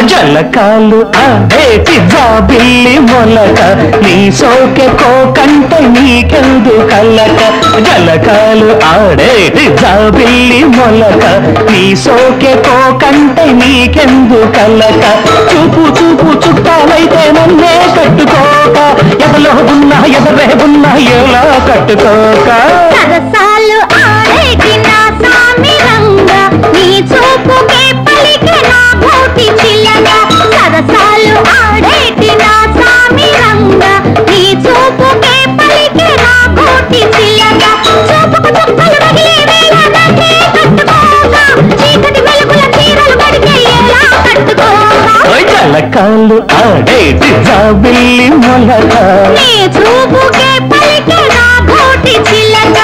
జలకాలు ఆడేటి జాబిల్లి మొలక నీ సోకె కోకంట నీకెందు కలక జలకాలు ఆడేటి జాబిల్లి మొలక నీ సోకె కోకంట నీకెందు కలక చూపు చూపు చుట్టాలైతే నన్నే కట్టుకోక ఎదలో ఉన్నా ఎదరే ఉన్నా ఎలా కట్టుకోక సరసాలు ఆడేటి నా సామి రంగ నీ చూపుకే పలికే నా కోటి చిలక సరసాలు ఆడేటి నా సామి రంగ నీ చూపుకే పలికే నా కోటి చిలక చూపుకు చుక్కలు రగిలే వేళ నన్నే కట్టుకోక చీకటి వెలుగుల చీరలు కడిగే ఎలా కట్టుకోక జలకాలు ఆడేటి జాబిల్లి మొలక నీ చూపుకే పలికే నా కోటి చిలక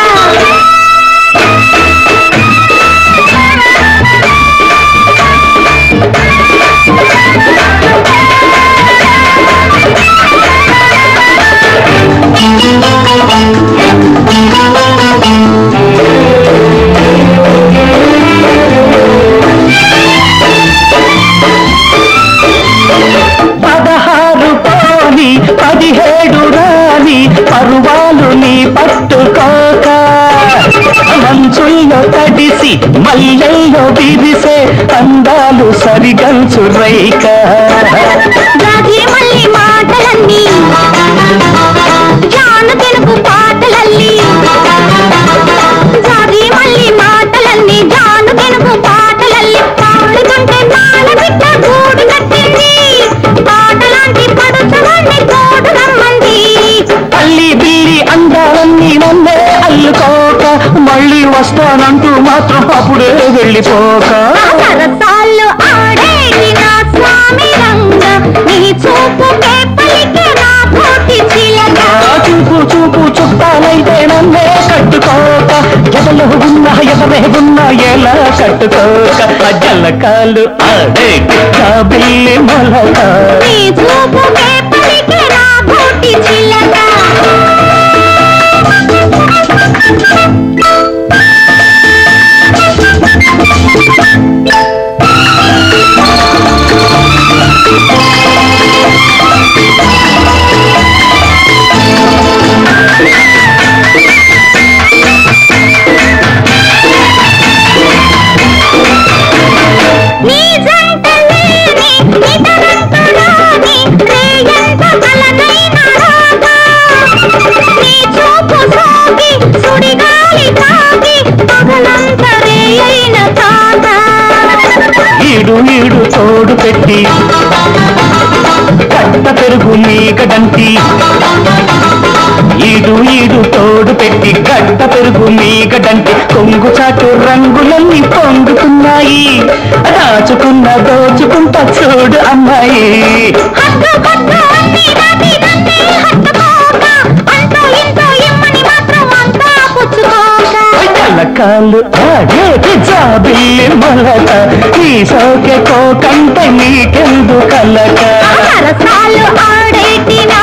పరువాలు నీ పట్టుకోక మంచుల్లో తడిసి మల్లెల్లో విరిసే అందాలు సరిగంచు రైక మళ్ళీ మాటలన్నీ జాను తెలుగు పాటలల్లి జాది మళ్ళీ మాటలన్నీ జాను తెలుగు పాటలల్లి పాడుతుంటే నాల బిడ్డ గూడు కట్టింది పాటలాంటి పడుచవాణ్ణి తోడు రమ్మంది అల్లి బిల్లి అందాలన్నీ నన్నే అల్లుకోక మళ్ళీ వస్తానంటూ మాత్రం అప్పుడే వెళ్ళిపోక సరసాలు ఆడేటి నా స్వామి రంగ నీ చూపుకే పలికే నా కోటి చిలక చూపు చూపు చుట్టాలైతే నన్నే కట్టుకోక ఎదలో ఉన్నా ఎదరే ఉన్నా ఎలా కట్టుకోక జలకాలు ఆడేటి జాబిల్లి మొలక నీ చూపుకే పలికే నా కోటి చిలక ఈడు ఈడు తోడు పెట్టి కట్ట పెరుగు మీగడంటి ఈడు ఈడు తోడు పెట్టి గడ్డ పెరుగు మీగడంటి కొంగు చాటు రంగులన్నీ పొంగుతున్నాయి దాచుకున్న దోచుకుంటా చూడు అమ్మాయి జలకాలు ఆడేటి జాబిల్లి మొలక నీ సోకె కోకంట నీకెందు కలక సరసాలు ఆడేటి నా